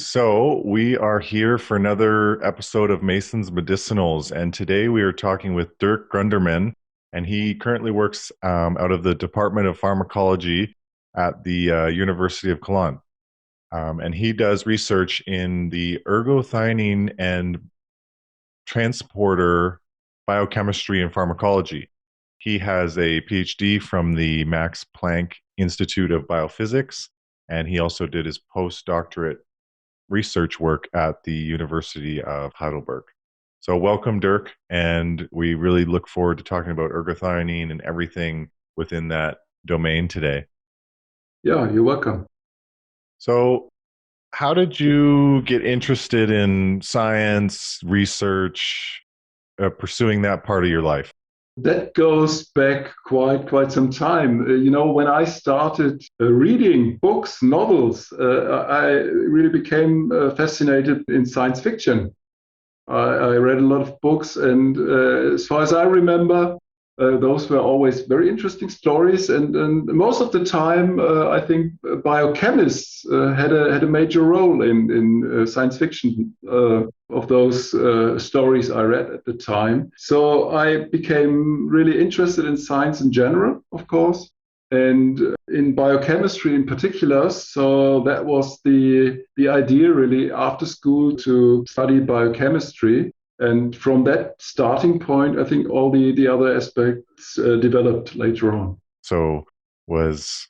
So, we are here for another episode of Mason's Medicinals, and today we are talking with Dirk Gründemann, and he currently works out of the Department of Pharmacology at the University of Cologne. And he does research in the ergothioneine and transporter biochemistry and pharmacology. He has a Ph.D. from the Max Planck Institute of Biophysics, and he also did his postdoctorate research work at the University of Heidelberg. So welcome, Dirk, and we really look forward to talking about ergothioneine and everything within that domain today. Yeah, you're welcome. So how did you get interested in science, research, pursuing that part of your life? That goes back quite some time. When I started reading books, novels, I really became fascinated in science fiction. I read a lot of books, and as far as I remember, those were always very interesting stories. And most of the time, I think biochemists had a major role in science fiction of those stories I read at the time. So I became really interested in science in general, of course, and in biochemistry in particular. So that was the idea really after school to study biochemistry. And from that starting point, I think all the other aspects developed later on. So was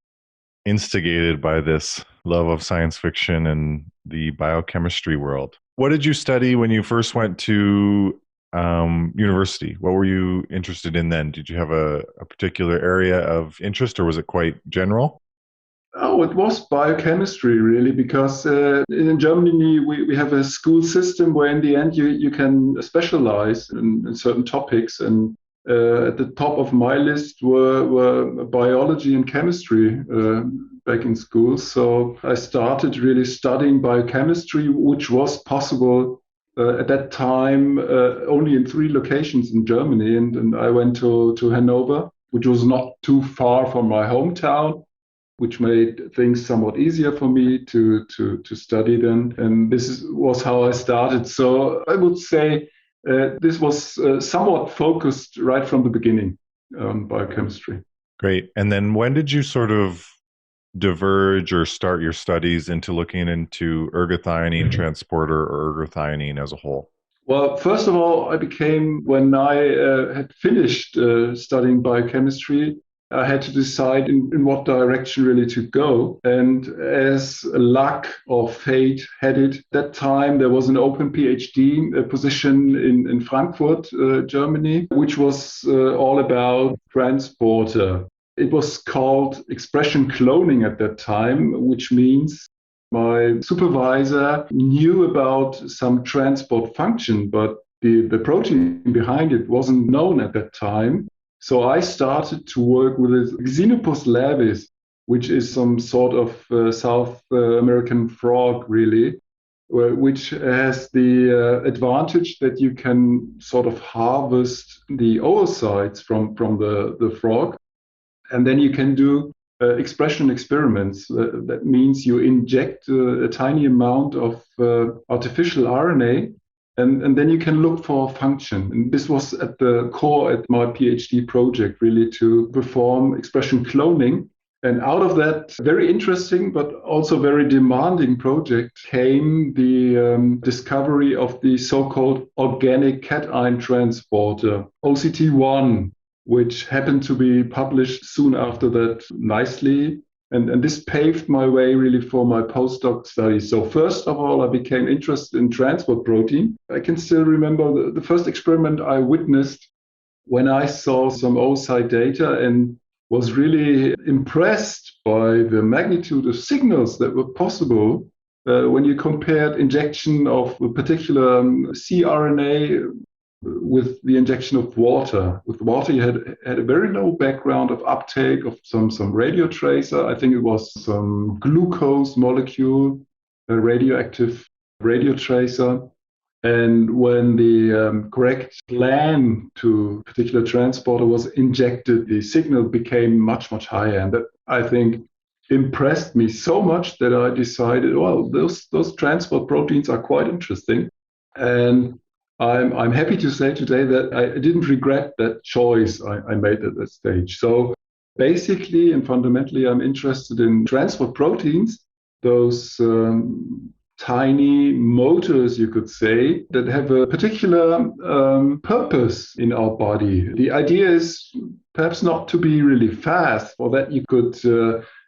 instigated by this love of science fiction and the biochemistry world. What did you study when you first went to university? What were you interested in then? Did you have a particular area of interest, or was it quite general? Oh, it was biochemistry, really, because in Germany we have a school system where in the end you can specialize in certain topics. And at the top of my list were biology and chemistry back in school. So I started really studying biochemistry, which was possible at that time only in 3 locations in Germany. And I went to Hannover, which was not too far from my hometown, which made things somewhat easier for me to study then. And was how I started. So I would say this was somewhat focused right from the beginning on biochemistry. Great. And then when did you sort of diverge or start your studies into looking into ergothioneine transporter or ergothioneine as a whole? Well, first of all, when I had finished studying biochemistry, I had to decide in what direction really to go. And as luck or fate had it, that time there was an open PhD position in Frankfurt, Germany, which was all about transporter. It was called expression cloning at that time, which means my supervisor knew about some transport function, but the protein behind it wasn't known at that time. So I started to work with Xenopus laevis, which is some sort of South American frog, really, which has the advantage that you can sort of harvest the oocytes from the frog. And then you can do expression experiments. That means you inject a tiny amount of artificial RNA, and then you can look for function. And this was at the core at my PhD project, really, to perform expression cloning. And out of that very interesting but also very demanding project came the discovery of the so-called organic cation transporter, OCT1, which happened to be published soon after that nicely. And this paved my way really for my postdoc studies. So first of all, I became interested in transport protein. I can still remember the first experiment I witnessed when I saw some oocyte data and was really impressed by the magnitude of signals that were possible when you compared injection of a particular cRNA with the injection of water. With water, you had a very low background of uptake of some radio tracer. I think it was some glucose molecule, a radioactive radio tracer. And when the correct plan to a particular transporter was injected, the signal became much higher. And that, I think, impressed me so much that I decided, well, those transport proteins are quite interesting. And I'm happy to say today that I didn't regret that choice I made at that stage. So basically and fundamentally, I'm interested in transport proteins, those tiny motors, you could say, that have a particular purpose in our body. The idea is perhaps not to be really fast. For that, you could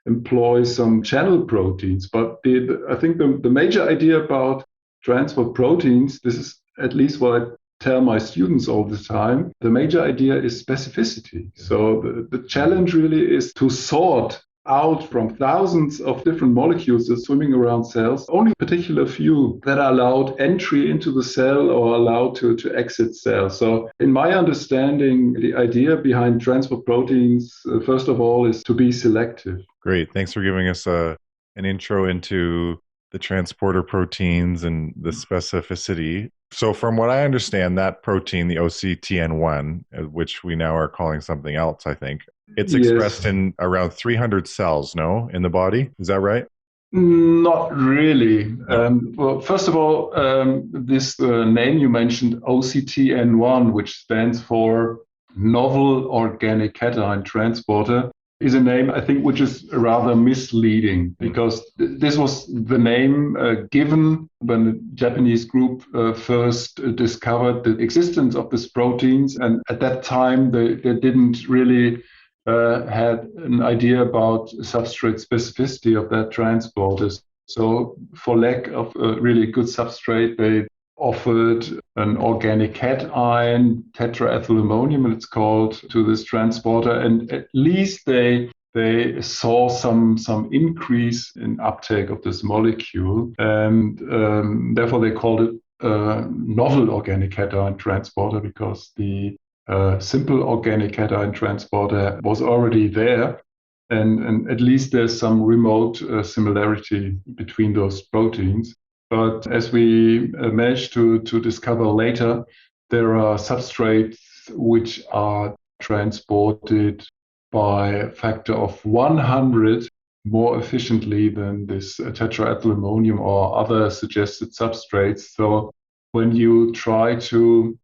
employ some channel proteins. But I think the major idea about transport proteins, this is at least what I tell my students all the time, the major idea is specificity. So the challenge really is to sort out from thousands of different molecules that are swimming around cells, only a particular few that are allowed entry into the cell or allowed to exit cells. So in my understanding, the idea behind transport proteins, first of all, is to be selective. Great. Thanks for giving us an intro into the transporter proteins and the specificity. So from what I understand, that protein, the OCTN1, which we now are calling something else, I think, it's expressed in around 300 cells, no, in the body? Is that right? Not really. Well, first of all, this name you mentioned, OCTN1, which stands for Novel Organic Cation Transporter, is a name, I think, which is rather misleading, because this was the name given when the Japanese group first discovered the existence of these proteins. And at that time, they didn't really had an idea about substrate specificity of that transporter. So for lack of a really good substrate, they offered an organic cation, tetraethylammonium, it's called, to this transporter, and at least they saw some increase in uptake of this molecule, and therefore they called it novel organic cation transporter, because the simple organic cation transporter was already there, and at least there's some remote similarity between those proteins. But as we managed to discover later, there are substrates which are transported by a factor of 100 more efficiently than this tetraethylammonium or other suggested substrates. So when you try to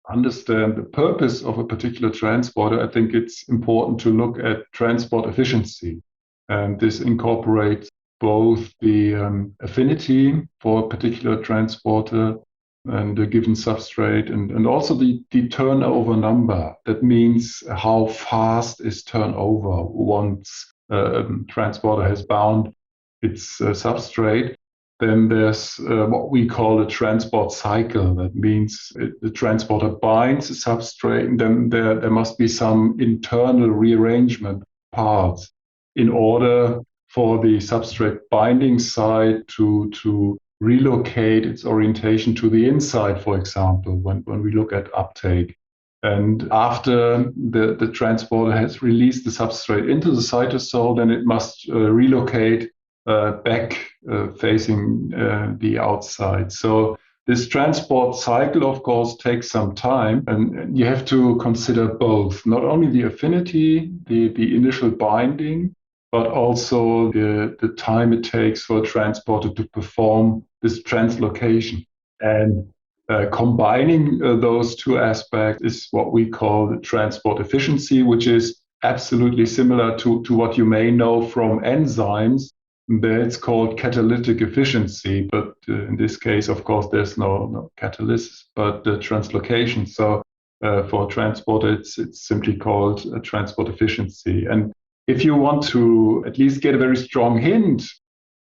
understand the purpose of a particular transporter, I think it's important to look at transport efficiency. And this incorporates both the affinity for a particular transporter and a given substrate, and also the turnover number. That means how fast is turnover once a transporter has bound its substrate. Then there's what we call a transport cycle. That means the transporter binds the substrate, and then there must be some internal rearrangement parts in order for the substrate binding site to relocate its orientation to the inside, for example, when we look at uptake. And after the transporter has released the substrate into the cytosol, then it must relocate back facing the outside. So this transport cycle, of course, takes some time, and you have to consider both, not only the affinity, the initial binding, but also the time it takes for a transporter to perform this translocation. And combining those two aspects is what we call the transport efficiency, which is absolutely similar to what you may know from enzymes. It's called catalytic efficiency, but in this case, of course, there's no catalysis, but translocation. So for transporter, it's simply called transport efficiency. And if you want to at least get a very strong hint,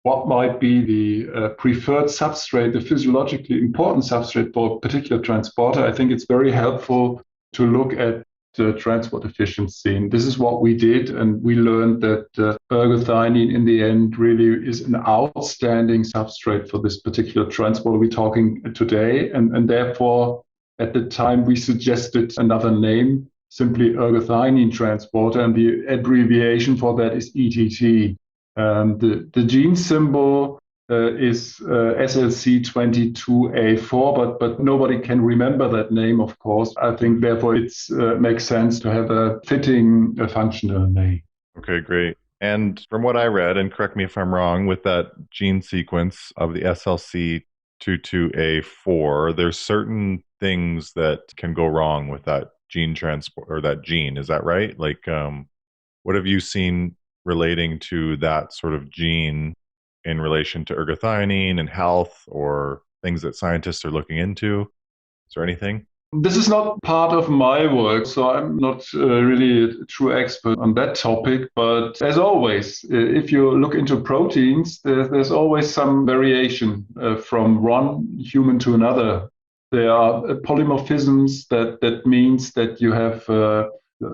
what might be the preferred substrate, the physiologically important substrate for a particular transporter, I think it's very helpful to look at the transport efficiency. And this is what we did, and we learned that ergothioneine in the end really is an outstanding substrate for this particular transporter we're talking today. And therefore, at the time, we suggested another name, simply ergothioneine transporter, and the abbreviation for that is ETT. The gene symbol is SLC22A4, but nobody can remember that name, of course. I think, therefore, it makes sense to have a fitting functional name. Okay, great. And from what I read, and correct me if I'm wrong, with that gene sequence of the SLC22A4, there's certain things that can go wrong with that gene transport or that gene. Is that right? Like, what have you seen relating to that sort of gene in relation to ergothioneine and health or things that scientists are looking into? Is there anything? This is not part of my work, so I'm not really a true expert on that topic. But as always, if you look into proteins, there's always some variation from one human to another. There are polymorphisms that means that you have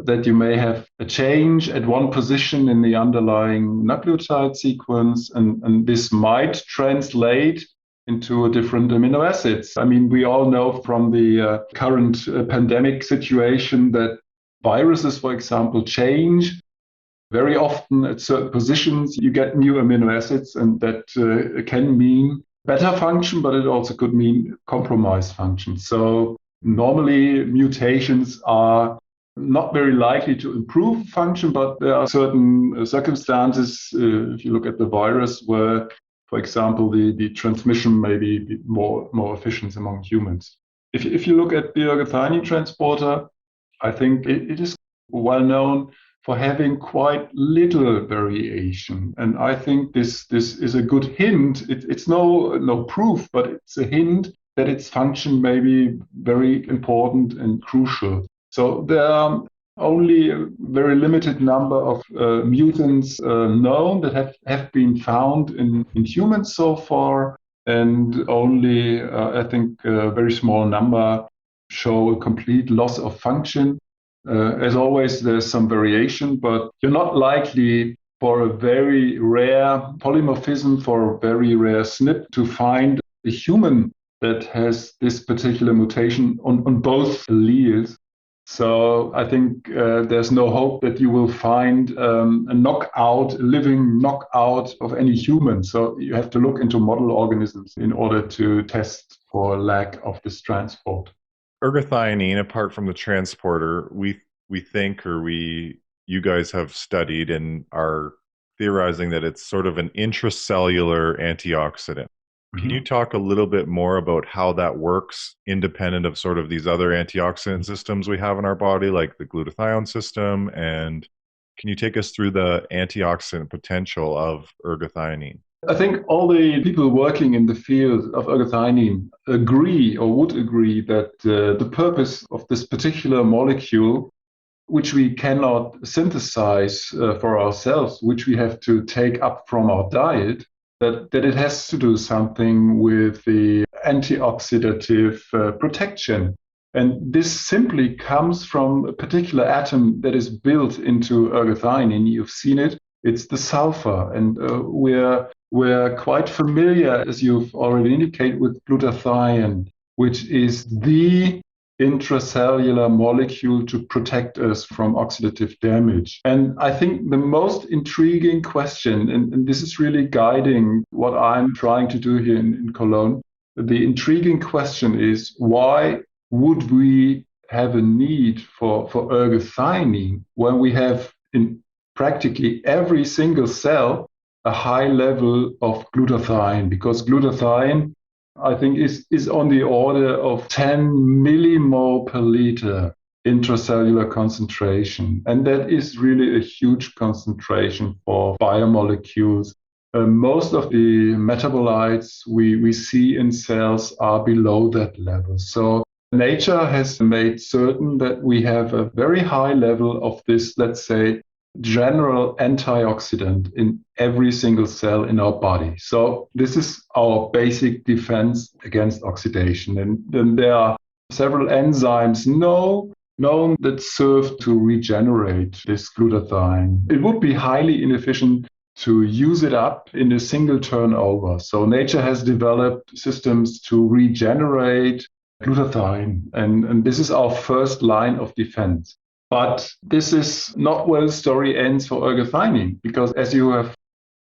that you may have a change at one position in the underlying nucleotide sequence, and this might translate into different amino acids. I mean, we all know from the current pandemic situation that viruses, for example, change very often at certain positions. You get new amino acids, and that can mean better function, but it also could mean compromised function. So normally mutations are not very likely to improve function, but there are certain circumstances, if you look at the virus, where, for example, the transmission may be more efficient among humans. If you look at the ergothioneine transporter, I think it is well known for having quite little variation. And I think this is a good hint. It's no proof, but it's a hint that its function may be very important and crucial. So there are only a very limited number of mutants known that have been found in humans so far, and only, I think, a very small number show a complete loss of function. As always, there's some variation, but you're not likely for a very rare polymorphism, for a very rare SNP, to find a human that has this particular mutation on both alleles. So I think there's no hope that you will find a living knockout of any human. So you have to look into model organisms in order to test for lack of this transport. Ergothioneine, apart from the transporter, we think, or you guys have studied and are theorizing that it's sort of an intracellular antioxidant. Can you talk a little bit more about how that works independent of sort of these other antioxidant systems we have in our body, like the glutathione system? And can you take us through the antioxidant potential of ergothioneine? I think all the people working in the field of ergothioneine agree or would agree that the purpose of this particular molecule, which we cannot synthesize for ourselves, which we have to take up from our diet, that it has to do something with the antioxidative protection. And this simply comes from a particular atom that is built into ergothioneine. You've seen it. It's the sulfur. And we're quite familiar, as you've already indicated, with glutathione, which is the intracellular molecule to protect us from oxidative damage. And I think the most intriguing question, and this is really guiding what I'm trying to do here in Cologne, the intriguing question is, why would we have a need for ergothioneine when we have in practically every single cell a high level of glutathione? Because glutathione, I think, is on the order of 10 millimole per liter intracellular concentration. And that is really a huge concentration for biomolecules. Most of the metabolites we see in cells are below that level. So nature has made certain that we have a very high level of this, let's say, general antioxidant in every single cell in our body. So this is our basic defense against oxidation. And then there are several enzymes known that serve to regenerate this glutathione. It would be highly inefficient to use it up in a single turnover. So nature has developed systems to regenerate glutathione. And this is our first line of defense. But this is not where the story ends for ergothioneine, because as you have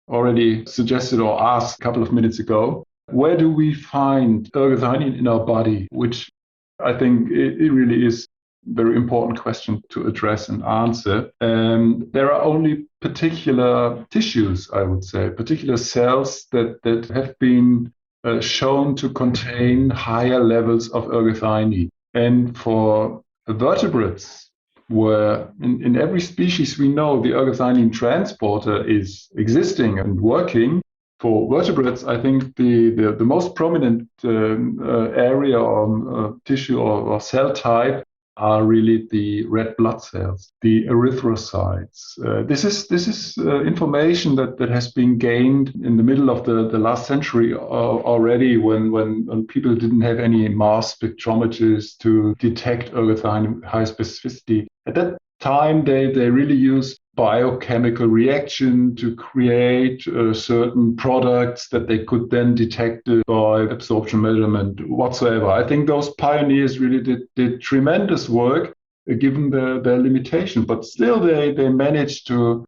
already suggested or asked a couple of minutes ago, where do we find ergothioneine in our body, which I think it really is very important question to address and answer. There are only particular tissues, I would say, particular cells that have been shown to contain higher levels of ergothioneine. And for vertebrates, where in every species we know the ergothioneine transporter is existing and working, for vertebrates, I think the most prominent area or tissue or cell type are really the red blood cells, the erythrocytes. This is information that has been gained in the middle of the last century already, when people didn't have any mass spectrometers to detect ergothioneine high specificity. At that time, they really used biochemical reaction to create certain products that they could then detect by absorption measurement whatsoever. I think those pioneers really did tremendous work given their limitation, but still they managed to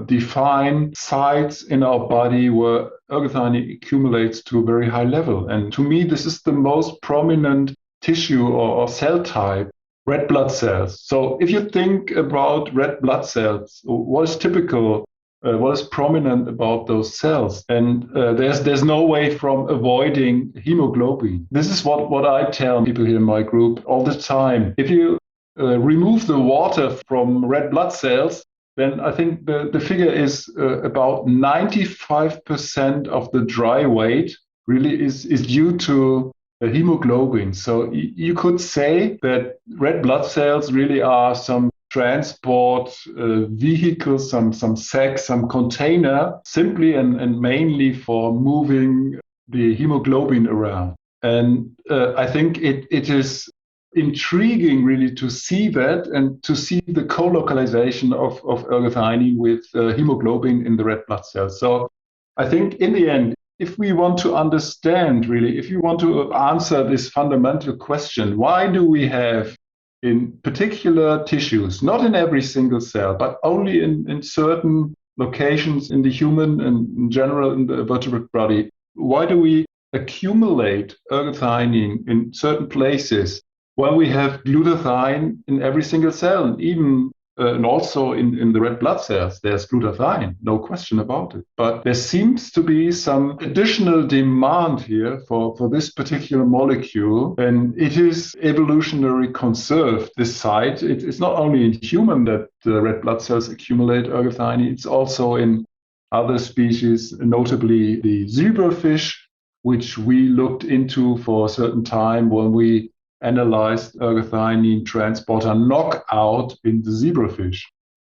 define sites in our body where ergothioneine accumulates to a very high level. And to me, this is the most prominent tissue or cell type, red blood cells. So if you think about red blood cells, what is typical, what is prominent about those cells? And there's no way from avoiding hemoglobin. This is what I tell people here in my group all the time. If you remove the water from red blood cells, then I think the figure is about 95% of the dry weight really is due to hemoglobin. So you could say that red blood cells really are some transport vehicle, some sac, some container, simply and mainly for moving the hemoglobin around. And I think it is intriguing really to see that and to see the co-localization of ergothioneine with hemoglobin in the red blood cells. So I think in the end, if we want to understand really, if you want to answer this fundamental question, why do we have in particular tissues, not in every single cell, but only in certain locations in the human and in general in the vertebrate body, why do we accumulate ergothioneine in certain places? Well, we have glutathione in every single cell, and even and also in the red blood cells, there's glutathione, no question about it. But there seems to be some additional demand here for this particular molecule, and it is evolutionary conserved, this site. It's not only in human that the red blood cells accumulate ergothioneine, it's also in other species, notably the zebrafish, which we looked into for a certain time when we analyzed ergothioneine transporter knockout in the zebrafish.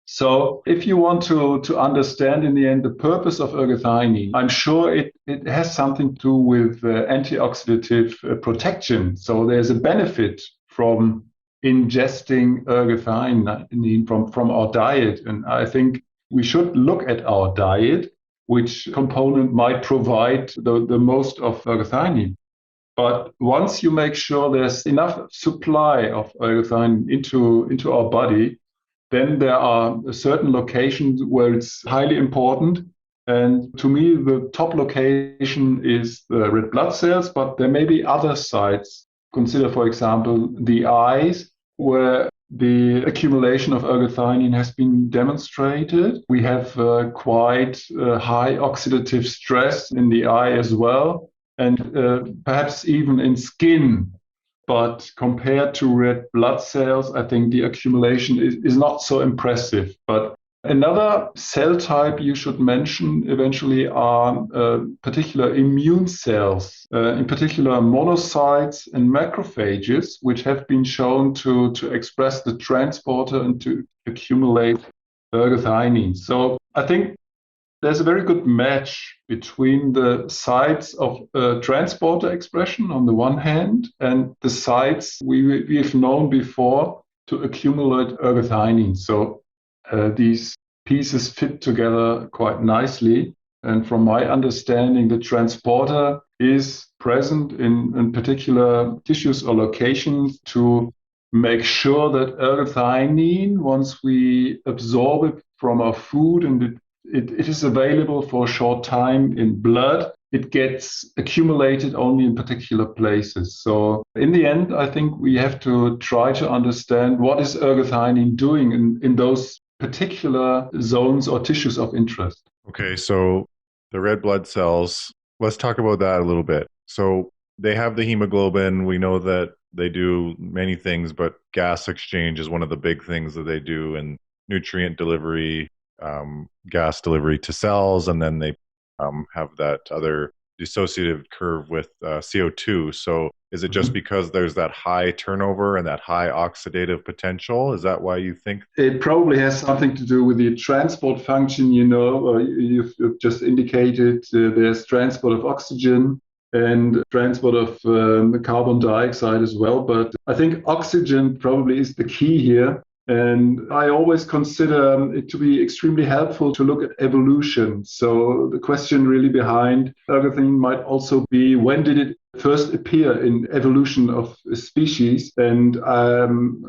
So if you want to understand in the end the purpose of ergothioneine, I'm sure it has something to do with antioxidative protection. So there's a benefit from ingesting ergothioneine from our diet. And I think we should look at our diet, which component might provide the most of ergothioneine. But once you make sure there's enough supply of ergothioneine into our body, then there are certain locations where it's highly important. And to me, the top location is the red blood cells, but there may be other sites. Consider, for example, the eyes, where the accumulation of ergothioneine has been demonstrated. We have quite high oxidative stress in the eye as well, and perhaps even in skin. But compared to red blood cells, I think the accumulation is not so impressive. But another cell type you should mention eventually are particular immune cells, in particular monocytes and macrophages, which have been shown to express the transporter and to accumulate ergothioneine. So I think there's a very good match between the sites of transporter expression on the one hand and the sites we've known before to accumulate ergothioneine. So these pieces fit together quite nicely. And from my understanding, the transporter is present in particular tissues or locations to make sure that ergothioneine, once we absorb it from our food and it is available for a short time in blood, it gets accumulated only in particular places. So in the end, I think we have to try to understand what is ergothioneine doing in those particular zones or tissues of interest. Okay, so the red blood cells, let's talk about that a little bit. So they have the hemoglobin. We know that they do many things, but gas exchange is one of the big things that they do, and nutrient delivery, gas delivery to cells, and then they have that other dissociative curve with CO2. So is it just because there's that high turnover and that high oxidative potential? Is that why you think? It probably has something to do with the transport function. You've just indicated there's transport of oxygen and transport of carbon dioxide as well. But I think oxygen probably is the key here. And I always consider it to be extremely helpful to look at evolution. So the question really behind ergothioneine might also be, when did it first appear in evolution of a species? And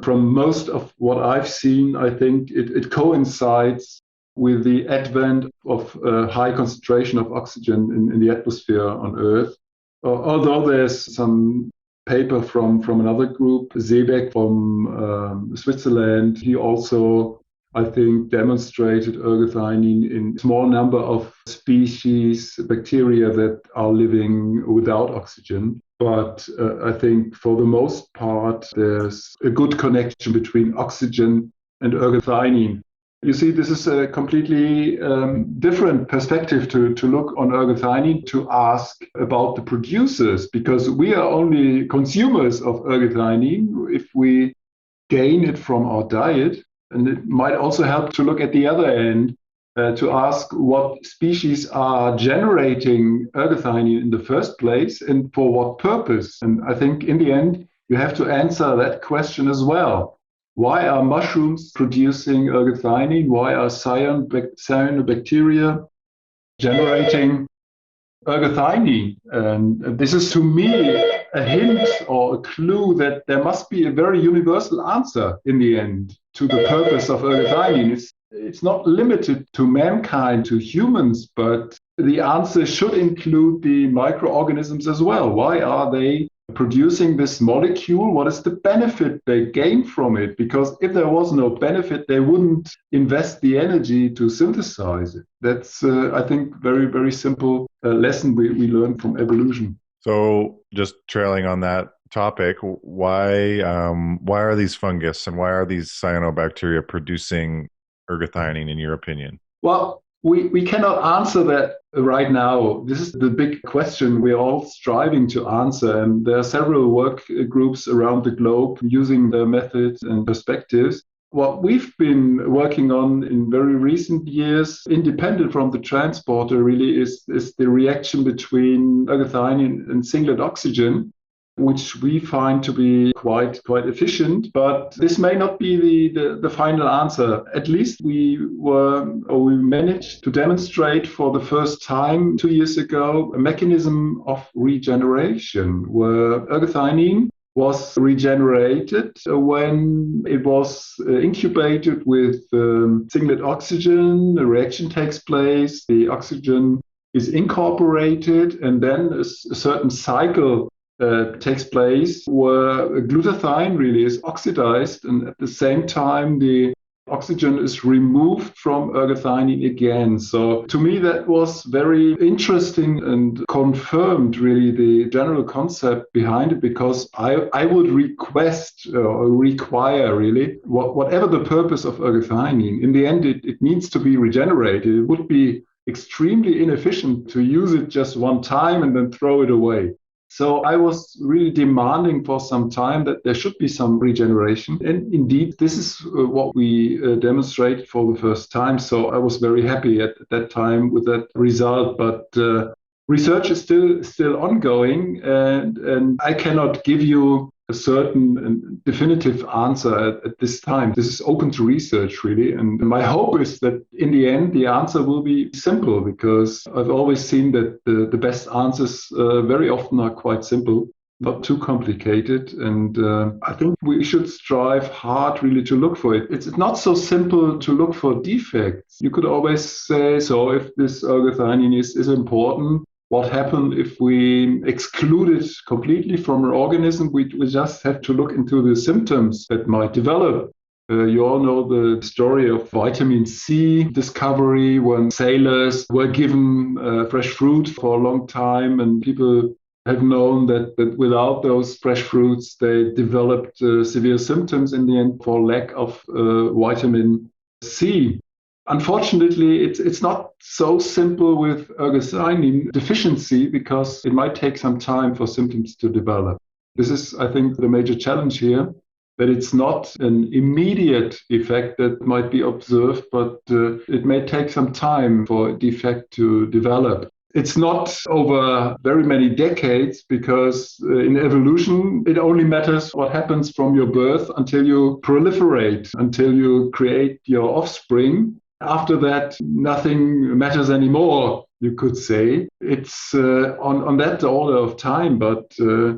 from most of what I've seen, I think it coincides with the advent of a high concentration of oxygen in the atmosphere on Earth. Although there's some paper from another group, Seebeck from Switzerland. He also, I think, demonstrated ergothioneine in a small number of species, bacteria that are living without oxygen. But I think for the most part, there's a good connection between oxygen and ergothioneine. You see, this is a completely different perspective to look on ergothioneine, to ask about the producers, because we are only consumers of ergothioneine if we gain it from our diet. And it might also help to look at the other end, to ask what species are generating ergothioneine in the first place and for what purpose. And I think in the end, you have to answer that question as well. Why are mushrooms producing ergothioneine? Why are cyanobacteria generating ergothioneine? And this is, to me, a hint or a clue that there must be a very universal answer in the end to the purpose of ergothioneine. It's not limited to mankind, to humans, but the answer should include the microorganisms as well. Why are they producing this molecule? What is the benefit they gain from it? Because if there was no benefit, they wouldn't invest the energy to synthesize it. That's, I think, very, very simple lesson we learned from evolution. So just trailing on that topic, why are these fungus and why are these cyanobacteria producing ergothioneine in your opinion? Well, we cannot answer that right now. This is the big question we're all striving to answer. And there are several work groups around the globe using their methods and perspectives. What we've been working on in very recent years, independent from the transporter, really is the reaction between ergothioneine and singlet oxygen, which we find to be quite efficient. But this may not be the final answer. At least we managed to demonstrate for the first time 2 years ago a mechanism of regeneration where ergothioneine was regenerated when it was incubated with singlet oxygen. The reaction takes place, the oxygen is incorporated, and then a certain cycle takes place where glutathione really is oxidized, and at the same time the oxygen is removed from ergothioneine again. So to me that was very interesting and confirmed really the general concept behind it, because I would request or require really whatever the purpose of ergothioneine, in the end it needs to be regenerated. It would be extremely inefficient to use it just one time and then throw it away. So I was really demanding for some time that there should be some regeneration. And indeed, this is what we demonstrated for the first time. So I was very happy at that time with that result. But research is still ongoing, and I cannot give you a certain and definitive answer at this time. This is open to research, really. And my hope is that in the end, the answer will be simple, because I've always seen that the best answers very often are quite simple, not too complicated. And I think we should strive hard really to look for it. It's not so simple to look for defects. You could always say, so if this ergothioneine is important, what happens if we exclude it completely from an organism. We just have to look into the symptoms that might develop. You all know the story of vitamin C discovery when sailors were given fresh fruit for a long time, and people have known that without those fresh fruits, they developed severe symptoms in the end for lack of vitamin C. Unfortunately, it's not so simple with ergothioneine deficiency because it might take some time for symptoms to develop. This is, I think, the major challenge here, that it's not an immediate effect that might be observed, but it may take some time for the effect to develop. It's not over very many decades because in evolution, it only matters what happens from your birth until you proliferate, until you create your offspring. After that, nothing matters anymore, you could say. It's on that order of time, but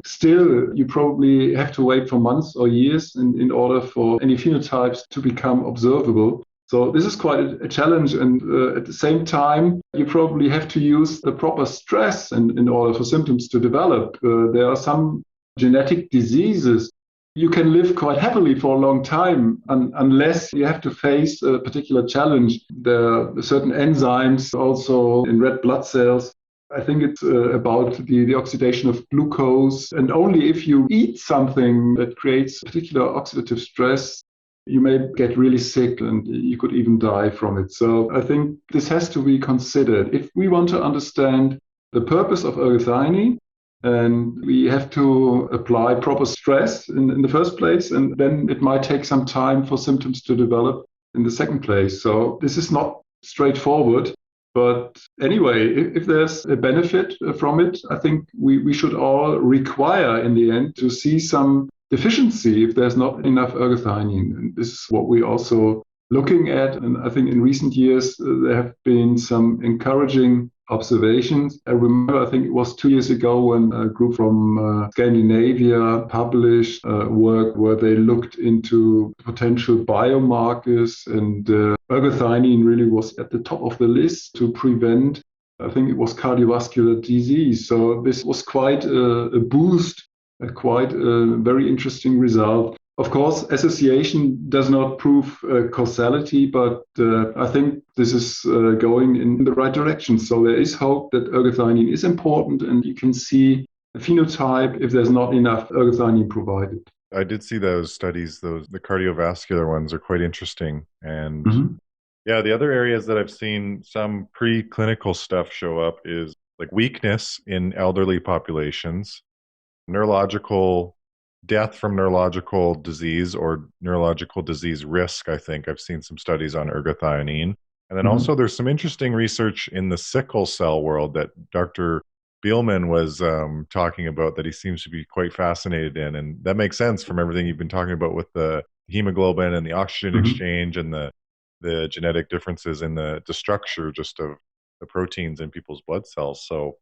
still, you probably have to wait for months or years in order for any phenotypes to become observable. So this is quite a challenge, and at the same time, you probably have to use the proper stress in order for symptoms to develop. There are some genetic diseases. You can live quite happily for a long time unless you have to face a particular challenge. There are certain enzymes also in red blood cells. I think it's about the oxidation of glucose. And only if you eat something that creates particular oxidative stress, you may get really sick and you could even die from it. So I think this has to be considered. If we want to understand the purpose of ergothioneine, and we have to apply proper stress in the first place, and then it might take some time for symptoms to develop in the second place. So this is not straightforward. But anyway, if there's a benefit from it, I think we should all require in the end to see some deficiency if there's not enough ergothioneine. And this is what we're also looking at. And I think in recent years, there have been some encouraging observations. I remember, I think it was 2 years ago when a group from Scandinavia published work where they looked into potential biomarkers, and ergothioneine really was at the top of the list to prevent, I think it was cardiovascular disease. So this was quite a boost, quite a very interesting result. Of course, association does not prove causality, but I think this is going in the right direction. So there is hope that ergothioneine is important, and you can see a phenotype if there's not enough ergothioneine provided. I did see those studies, the cardiovascular ones are quite interesting. And yeah, the other areas that I've seen some preclinical stuff show up is like weakness in elderly populations, neurological death from neurological disease or neurological disease risk. I think I've seen some studies on ergothioneine. And then also there's some interesting research in the sickle cell world that Dr. Bielman was talking about that he seems to be quite fascinated in. And that makes sense from everything you've been talking about with the hemoglobin and the oxygen exchange and the genetic differences in the structure just of the proteins in people's blood cells. So,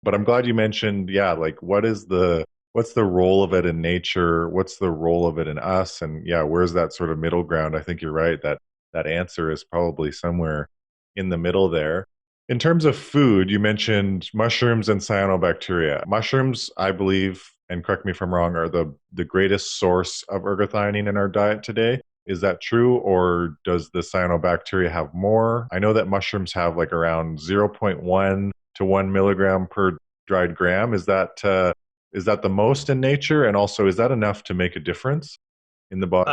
but I'm glad you mentioned, yeah, like what's the role of it in nature? What's the role of it in us? And yeah, where's that sort of middle ground? I think you're right that answer is probably somewhere in the middle there. In terms of food, you mentioned mushrooms and cyanobacteria. Mushrooms, I believe, and correct me if I'm wrong, are the greatest source of ergothioneine in our diet today. Is that true, or does the cyanobacteria have more? I know that mushrooms have like around 0.1 to 1 milligram per dried gram. Is that the most in nature? And also, is that enough to make a difference in the body?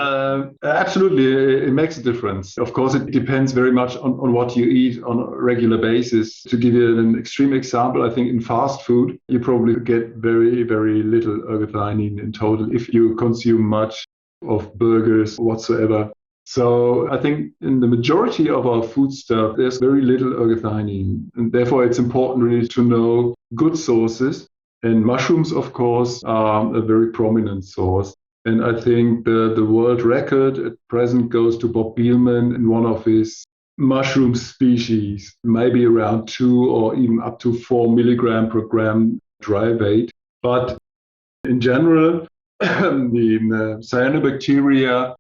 Absolutely, it makes a difference. Of course, it depends very much on what you eat on a regular basis. To give you an extreme example, I think in fast food, you probably get very, very little ergothioneine in total if you consume much of burgers whatsoever. So I think in the majority of our food stuff, there's very little ergothioneine. And therefore, it's important really to know good sources. And mushrooms, of course, are a very prominent source. And I think the world record at present goes to Bob Bielman in one of his mushroom species, maybe around 2 or even up to 4 milligram per gram dry weight. But in general, the cyanobacteria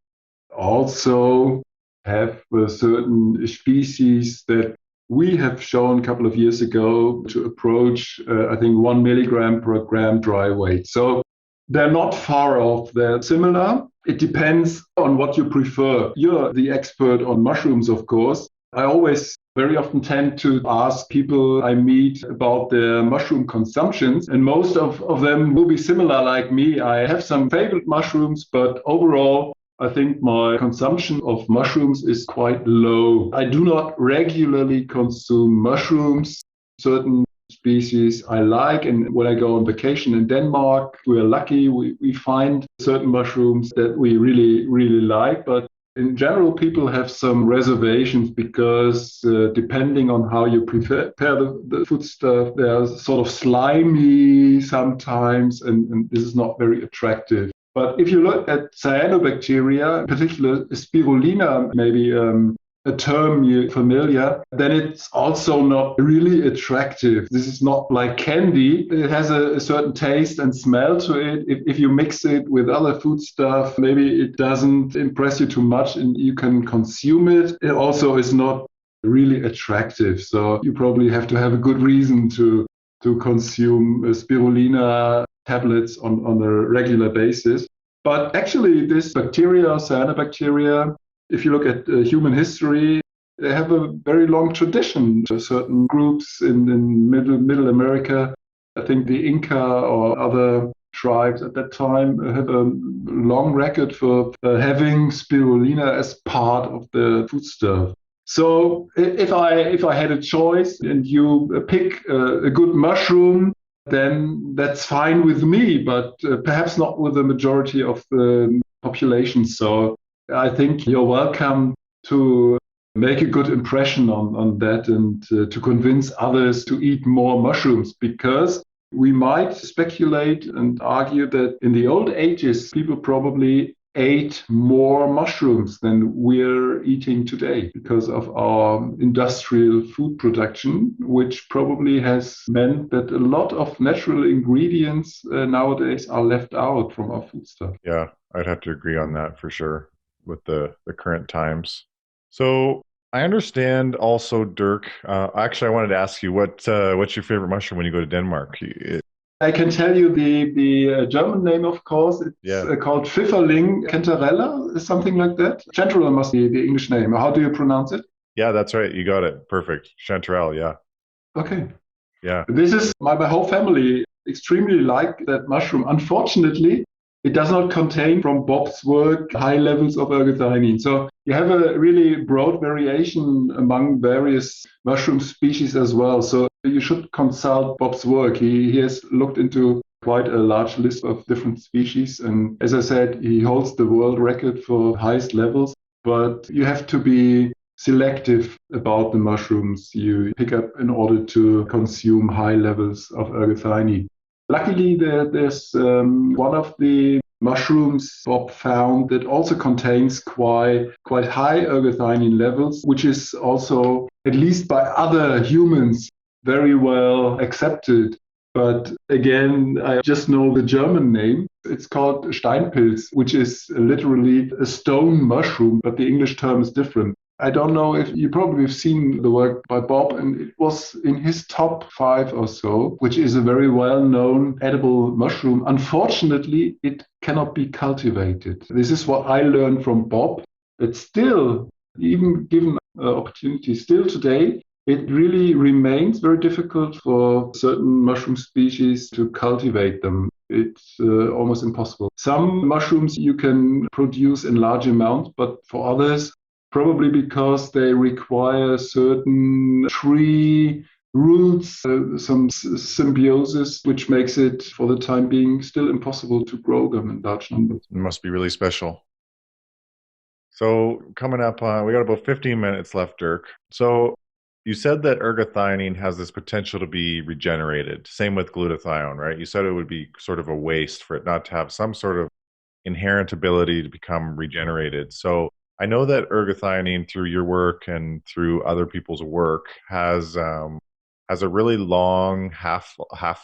also have certain species that we have shown a couple of years ago to approach, I think, 1 milligram per gram dry weight. So they're not far off. They're similar. It depends on what you prefer. You're the expert on mushrooms, of course. I always very often tend to ask people I meet about their mushroom consumptions, and most of them will be similar like me. I have some favorite mushrooms, but overall, I think my consumption of mushrooms is quite low. I do not regularly consume mushrooms. Certain species I like, and when I go on vacation in Denmark, we're lucky. We find certain mushrooms that we really, really like, but in general, people have some reservations because depending on how you prepare the foodstuff, they're sort of slimy sometimes, and this is not very attractive. But if you look at cyanobacteria, in particular spirulina, maybe a term you're familiar, then it's also not really attractive. This is not like candy. It has a certain taste and smell to it. If you mix it with other food stuff, maybe it doesn't impress you too much and you can consume it. It also is not really attractive. So you probably have to have a good reason to consume spirulina tablets on a regular basis. But actually, this bacteria, cyanobacteria, if you look at human history, they have a very long tradition. Certain groups in Middle America, I think the Inca or other tribes at that time have a long record for having spirulina as part of the foodstuff. So if I had a choice and you pick a good mushroom, then that's fine with me, but perhaps not with the majority of the population. So I think you're welcome to make a good impression on that and to convince others to eat more mushrooms, because we might speculate and argue that in the old ages, people probably ate more mushrooms than we're eating today because of our industrial food production, which probably has meant that a lot of natural ingredients nowadays are left out from our food stuff. Yeah, I'd have to agree on that for sure with the current times. So I understand also, Dirk. Actually, I wanted to ask you what's your favorite mushroom when you go to Denmark? I can tell you the German name, of course. It's Yeah, called Pfifferling cantarella, something like that. Chanterelle must be the English name. How do you pronounce it? yeah, that's right. You got it. Perfect. Chanterelle. Yeah, Okay. yeah. This is my whole family extremely like that mushroom. Unfortunately, it does not contain, from Bob's work, high levels of ergothioneine. So you have a really broad variation among various mushroom species as well. So you should consult Bob's work. He has looked into quite a large list of different species. And as I said, he holds the world record for highest levels. But you have to be selective about the mushrooms you pick up in order to consume high levels of ergothioneine. Luckily, there's one of the mushrooms Bob found that also contains quite high ergothioneine levels, which is also, at least by other humans, very well accepted. But again, I just know the German name. It's called Steinpilz, which is literally a stone mushroom, but the English term is different. I don't know if you probably have seen the work by Bob, and it was in his top 5 or so, which is a very well-known edible mushroom. Unfortunately, it cannot be cultivated. This is what I learned from Bob, that still, even given opportunity, still today, it really remains very difficult for certain mushroom species to cultivate them. It's almost impossible. Some mushrooms you can produce in large amounts, but for others, probably because they require certain tree roots, some symbiosis, which makes it, for the time being, still impossible to grow them in large numbers. It must be really special. So coming up, we got about 15 minutes left, Dirk. So you said that ergothioneine has this potential to be regenerated. Same with glutathione, right? You said it would be sort of a waste for it not to have some sort of inherent ability to become regenerated. So I know that ergothioneine, through your work and through other people's work, has a really long half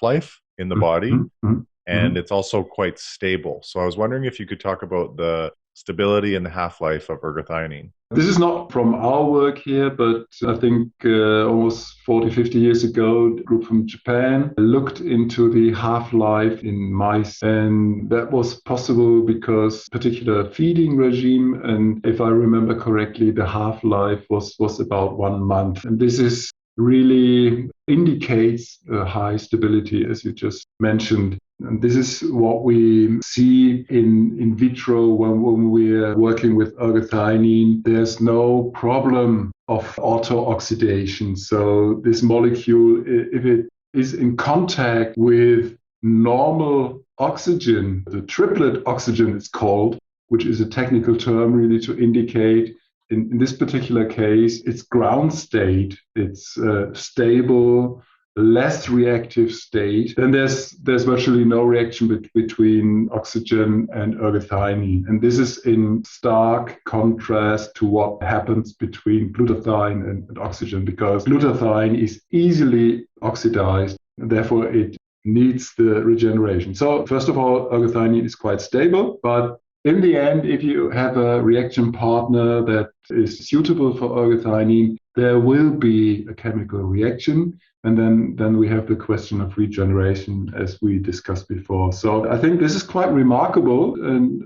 life in the body, Mm-hmm. and it's also quite stable. So I was wondering if you could talk about the stability and the half-life of ergothioneine? This is not from our work here, but I think almost 40, 50 years ago, a group from Japan looked into the half-life in mice. And that was possible because particular feeding regime. And if I remember correctly, the half-life was about 1 month. And this is really indicates a high stability, as you just mentioned. And this is what we see in vitro when we're working with ergothioneine. There's no problem of auto-oxidation. So this molecule, if it is in contact with normal oxygen, the triplet oxygen it's called, which is a technical term really to indicate in this particular case, it's ground state, it's stable, less reactive state, then there's virtually no reaction between oxygen and ergothioneine. And this is in stark contrast to what happens between glutathione and oxygen, because glutathione is easily oxidized, and therefore it needs the regeneration. So first of all, ergothioneine is quite stable, but in the end, if you have a reaction partner that is suitable for ergothioneine, there will be a chemical reaction. And then we have the question of regeneration, as we discussed before. So I think this is quite remarkable and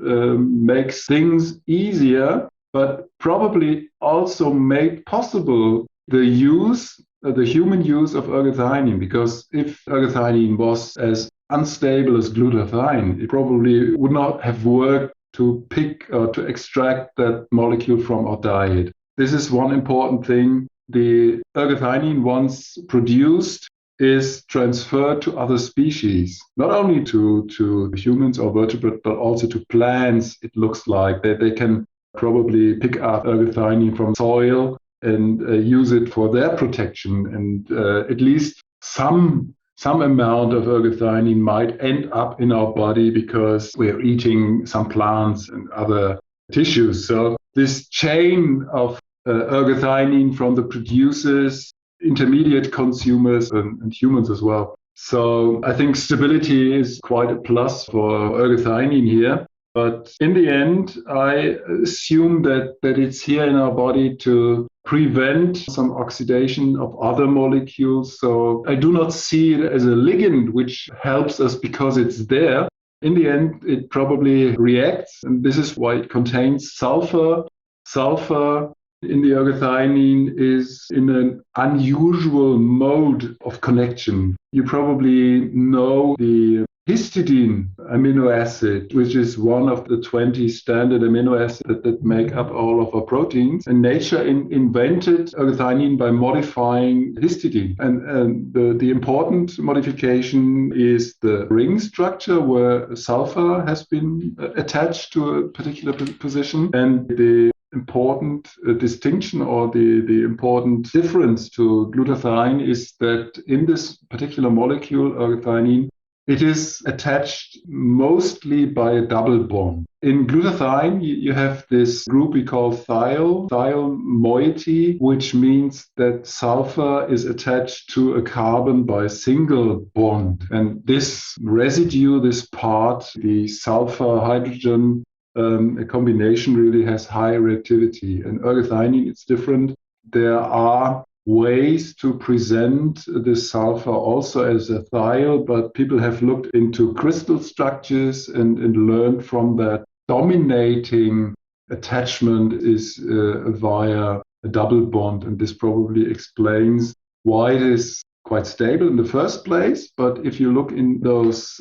makes things easier, but probably also made possible the human use of ergothioneine. Because if ergothioneine was as unstable as glutathione, it probably would not have worked to pick or to extract that molecule from our diet. This is one important thing. The ergothioneine, once produced, is transferred to other species, not only to humans or vertebrates, but also to plants. It looks like that they can probably pick up ergothioneine from soil and use it for their protection. And at least some amount of ergothioneine might end up in our body because we're eating some plants and other tissues. So this chain of ergothioneine from the producers, intermediate consumers, and humans as well. So I think stability is quite a plus for ergothioneine here. But in the end, I assume that it's here in our body to prevent some oxidation of other molecules. So I do not see it as a ligand which helps us because it's there. In the end, it probably reacts, and this is why it contains sulfur. Sulfur in the ergothioneine is in an unusual mode of connection. You probably know the histidine amino acid, which is one of the 20 standard amino acids that make up all of our proteins. And nature invented ergothioneine by modifying histidine. And the important modification is the ring structure, where sulfur has been attached to a particular position. And the important distinction or the important difference to glutathione is that in this particular molecule, ergothioneine, it is attached mostly by a double bond. In glutathione, you have this group we call thiol moiety, which means that sulfur is attached to a carbon by a single bond. And this residue, this part, the sulfur hydrogen, a combination really has high reactivity. And ergothioneine, it's different. There are ways to present the sulfur also as a thiol, but people have looked into crystal structures and learned from that dominating attachment is via a double bond. And this probably explains why it is quite stable in the first place. But if you look in those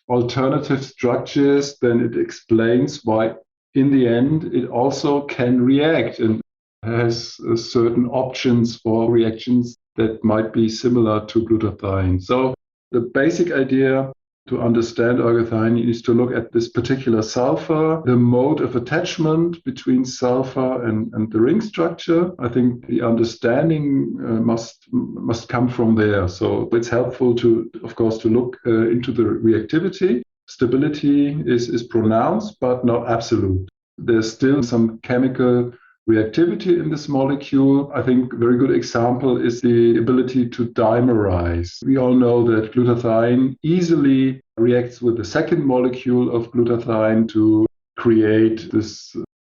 alternative structures, then it explains why in the end it also can react and has certain options for reactions that might be similar to glutathione. So the basic idea to understand ergothioneine is to look at this particular sulfur, the mode of attachment between sulfur and the ring structure. I think the understanding must come from there. So it's helpful to, of course, to look into the reactivity. Stability is pronounced, but not absolute. There's still some chemical reactivity in this molecule. I think a very good example is the ability to dimerize. We all know that glutathione easily reacts with the second molecule of glutathione to create this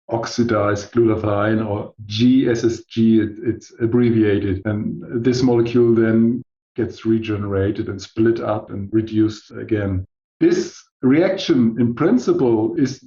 oxidized glutathione, or GSSG, it's abbreviated. And this molecule then gets regenerated and split up and reduced again. This reaction in principle is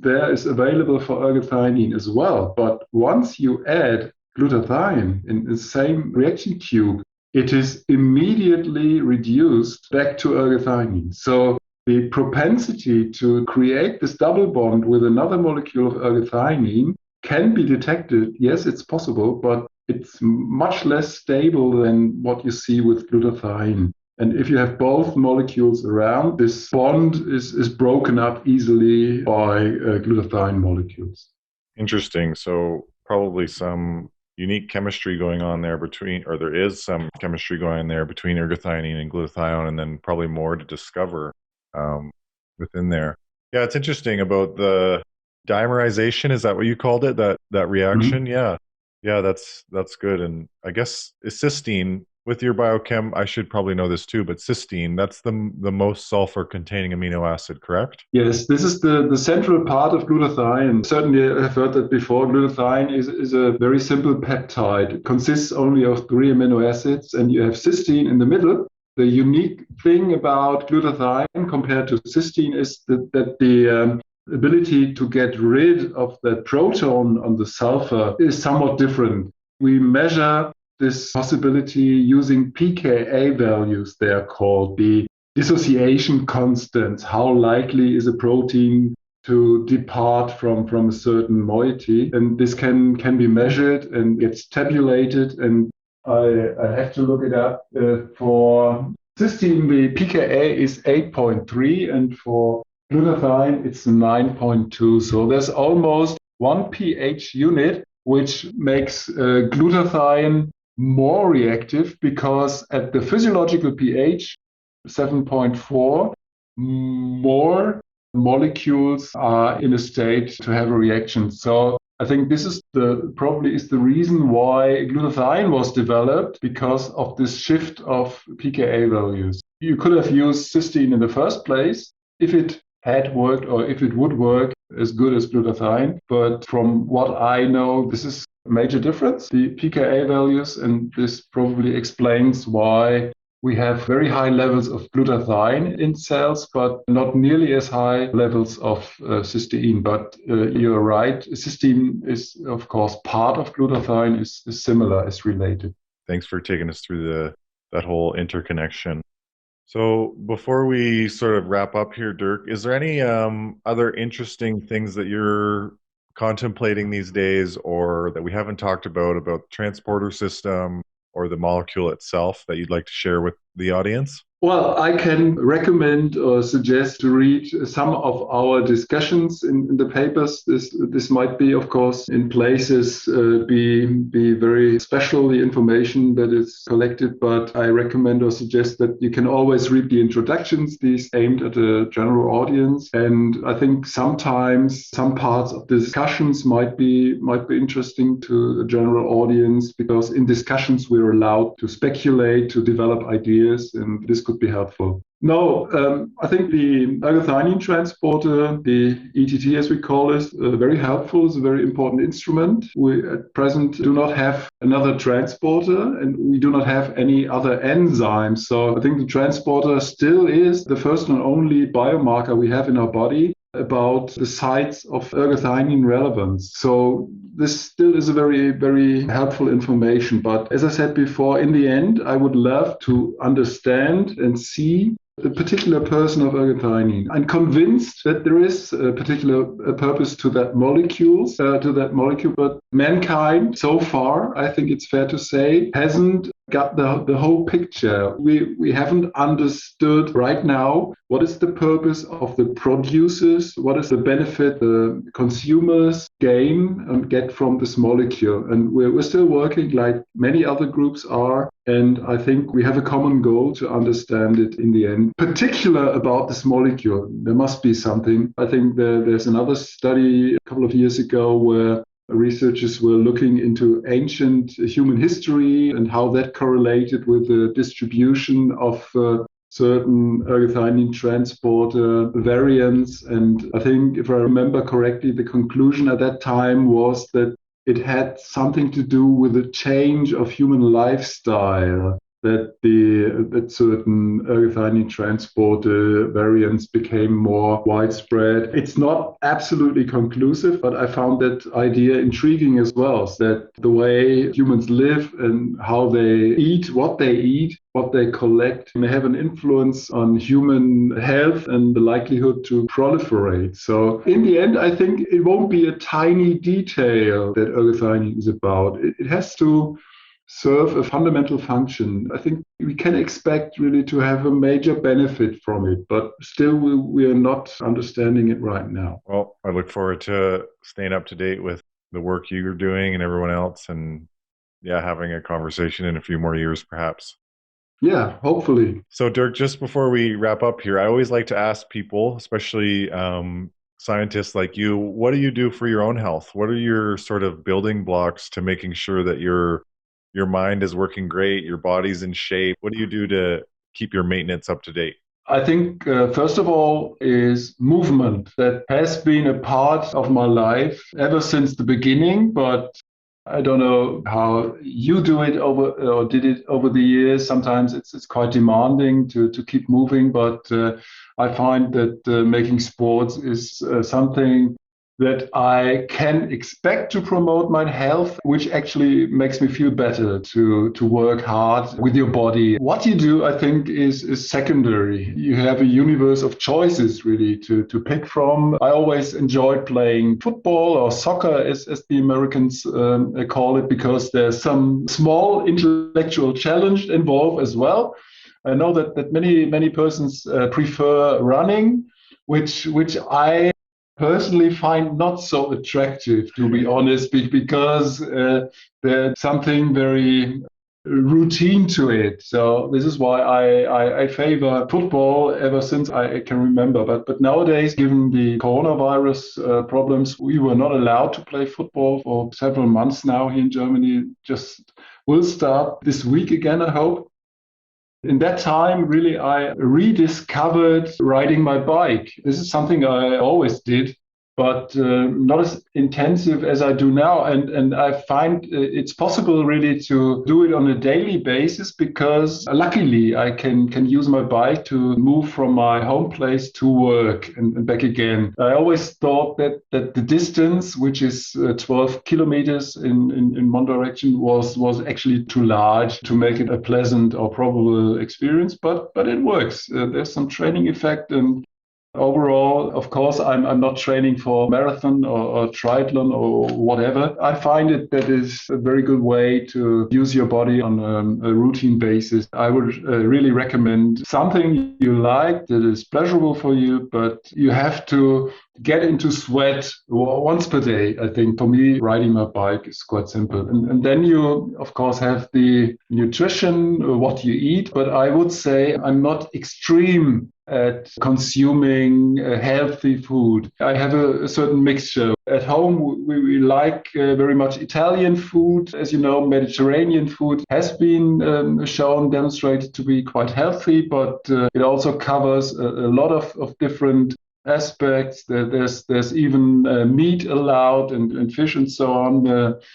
available for ergothioneine as well. But once you add glutathione in the same reaction tube, it is immediately reduced back to ergothioneine. So the propensity to create this double bond with another molecule of ergothioneine can be detected. Yes, it's possible, but it's much less stable than what you see with glutathione. And if you have both molecules around, this bond is broken up easily by glutathione molecules. Interesting. So probably some unique chemistry going on there there is some chemistry going on there between ergothioneine and glutathione, and then probably more to discover within there. Yeah, it's interesting about the dimerization. Is that what you called it? That reaction? Mm-hmm. Yeah, that's good. And I guess cysteine, with your biochem, I should probably know this too, but cysteine, that's the most sulfur-containing amino acid, correct? Yes, this is the central part of glutathione. Certainly, I've heard that before. Glutathione is a very simple peptide. It consists only of 3 amino acids, and you have cysteine in the middle. The unique thing about glutathione compared to cysteine is that the ability to get rid of that proton on the sulfur is somewhat different. We measure this possibility using pKa values, they are called, the dissociation constants. How likely is a protein to depart from a certain moiety? And this can be measured and gets tabulated. And I have to look it up. For cysteine, the pKa is 8.3, and for glutathione, it's 9.2. So there's almost 1 pH unit, which makes glutathione more reactive, because at the physiological pH, 7.4, more molecules are in a state to have a reaction. So I think this is probably the reason why glutathione was developed, because of this shift of pKa values. You could have used cysteine in the first place if it had worked, or if it would work as good as glutathione. But from what I know, this is a major difference, the pKa values, and this probably explains why we have very high levels of glutathione in cells, but not nearly as high levels of cysteine. But you're right, cysteine is, of course, part of glutathione, is similar, is related. Thanks for taking us through that whole interconnection. So before we sort of wrap up here, Dirk, is there any other interesting things that you're contemplating these days, or that we haven't talked about the transporter system or the molecule itself, that you'd like to share with the audience? Well, I can recommend or suggest to read some of our discussions in the papers. This might be, of course, in places be very special, the information that is collected, but I recommend or suggest that you can always read the introductions, these aimed at a general audience. And I think sometimes some parts of the discussions might be interesting to a general audience, because in discussions we're allowed to speculate, to develop ideas, and this could be helpful. No, I think the ergothioneine transporter, the ETT as we call it, very helpful. It's a very important instrument. We at present do not have another transporter, and we do not have any other enzymes. So I think the transporter still is the first and only biomarker we have in our body about the sites of ergothioneine relevance. So this still is a very, very helpful information. But as I said before, in the end, I would love to understand and see the particular person of ergothioneine. I'm convinced that there is a particular purpose to that molecule, but mankind so far, I think it's fair to say, hasn't got the whole picture. We haven't understood right now what is the purpose of the producers, what is the benefit the consumers gain and get from this molecule. And we're still working like many other groups are. And I think we have a common goal to understand it in the end, particular about this molecule. There must be something. I think there's another study a couple of years ago where researchers were looking into ancient human history and how that correlated with the distribution of certain ergothioneine transporter variants. And I think, if I remember correctly, the conclusion at that time was that it had something to do with the change of human lifestyle, that certain ergothioneine transporter variants became more widespread. It's not absolutely conclusive, but I found that idea intriguing as well, that the way humans live and how they eat, what they collect, may have an influence on human health and the likelihood to proliferate. So in the end, I think it won't be a tiny detail that ergothioneine is about. It has to serve a fundamental function. I think we can expect really to have a major benefit from it, but still we are not understanding it right now. Well, I look forward to staying up to date with the work you're doing and everyone else, and yeah, having a conversation in a few more years, perhaps. Yeah, hopefully. So, Dirk, just before we wrap up here, I always like to ask people, especially scientists like you, what do you do for your own health? What are your sort of building blocks to making sure that your mind is working great, your body's in shape? What do you do to keep your maintenance up to date? I think, first of all, is movement. That has been a part of my life ever since the beginning, but I don't know how you do it or did it over the years. Sometimes it's quite demanding to keep moving, but I find that making sports is something that I can expect to promote my health, which actually makes me feel better to work hard with your body. What you do, I think, is secondary. You have a universe of choices really to pick from. I always enjoyed playing football or soccer, as the Americans call it, because there's some small intellectual challenge involved as well. I know that many persons prefer running, which I personally find not so attractive, to be honest, because there's something very routine to it. So this is why I favor football ever since I can remember. But nowadays, given the coronavirus problems, we were not allowed to play football for several months now here in Germany. Just will start this week again, I hope. In that time, really, I rediscovered riding my bike. This is something I always did, but not as intensive as I do now. And I find it's possible really to do it on a daily basis because luckily I can use my bike to move from my home place to work and back again. I always thought that the distance, which is 12 kilometers in one direction, was actually too large to make it a pleasant or probable experience, but it works. There's some training effect, and overall, of course, I'm not training for marathon or triathlon or whatever. I find that is a very good way to use your body on a routine basis. I would really recommend something you like that is pleasurable for you, but you have to get into sweat once per day. I think for me, riding my bike is quite simple. And then you, of course, have the nutrition, what you eat. But I would say I'm not extreme at consuming healthy food. I have a certain mixture. At home, we like very much Italian food. As you know, Mediterranean food has been shown, demonstrated to be quite healthy, but it also covers a lot of different aspects. There's even meat allowed and fish and so on,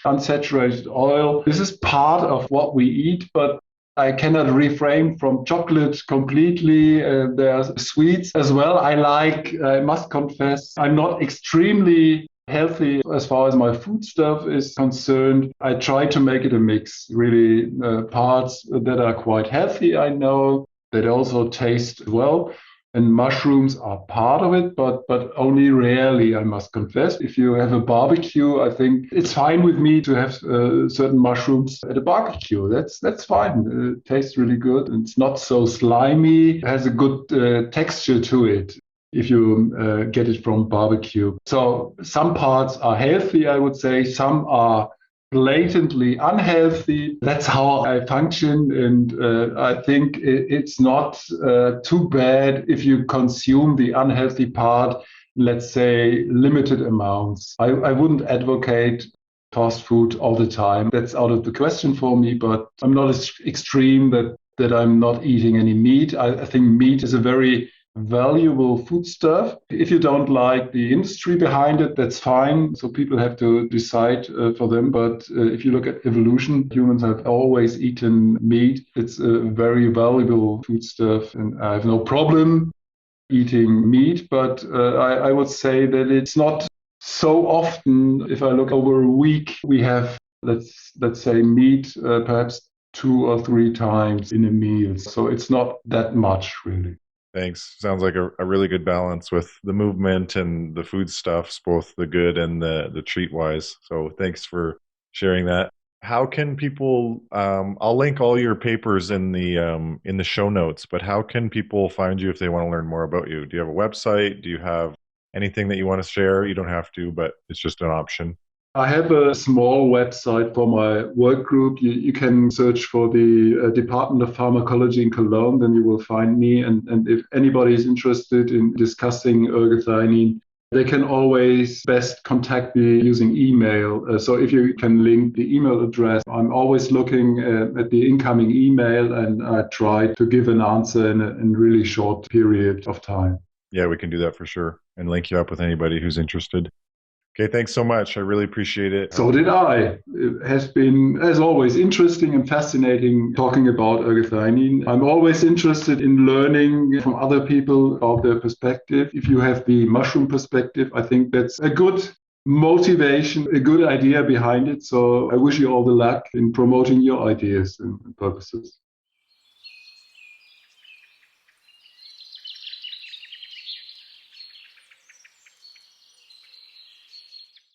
unsaturated oil. This is part of what we eat, but I cannot refrain from chocolate completely. There's sweets as well. I must confess, I'm not extremely healthy as far as my food stuff is concerned. I try to make it a mix, really, parts that are quite healthy, I know, that also taste well. And mushrooms are part of it, but only rarely, I must confess. If you have a barbecue, I think it's fine with me to have certain mushrooms at a barbecue. That's fine. It tastes really good. And it's not so slimy. It has a good texture to it if you get it from barbecue. So some parts are healthy, I would say. Some are blatantly unhealthy. That's how I function, and I think it's not too bad if you consume the unhealthy part, let's say limited amounts. I wouldn't advocate fast food all the time. That's out of the question for me, but I'm not as extreme that that I'm not eating any meat. I think meat is a very valuable foodstuff. If you don't like the industry behind it, that's fine. So people have to decide for them. But if you look at evolution, humans have always eaten meat. It's a very valuable foodstuff, and I have no problem eating meat. But I would say that it's not so often. If I look over a week, we have let's say meat perhaps 2 or 3 times in a meal. So it's not that much really. Thanks. Sounds like a really good balance with the movement and the foodstuffs, both the good and the treat wise. So thanks for sharing that. How can people? I'll link all your papers in the show notes. But how can people find you if they want to learn more about you? Do you have a website? Do you have anything that you want to share? You don't have to, but it's just an option. I have a small website for my work group. You can search for the Department of Pharmacology in Cologne, then you will find me. And if anybody is interested in discussing ergothioneine, they can always best contact me using email. So if you can link the email address, I'm always looking at the incoming email and I try to give an answer in a really short period of time. Yeah, we can do that for sure and link you up with anybody who's interested. Okay, thanks so much. I really appreciate it. So did I. It has been, as always, interesting and fascinating talking about ergothioneine. I'm always interested in learning from other people about their perspective. If you have the mushroom perspective, I think that's a good motivation, a good idea behind it. So I wish you all the luck in promoting your ideas and purposes.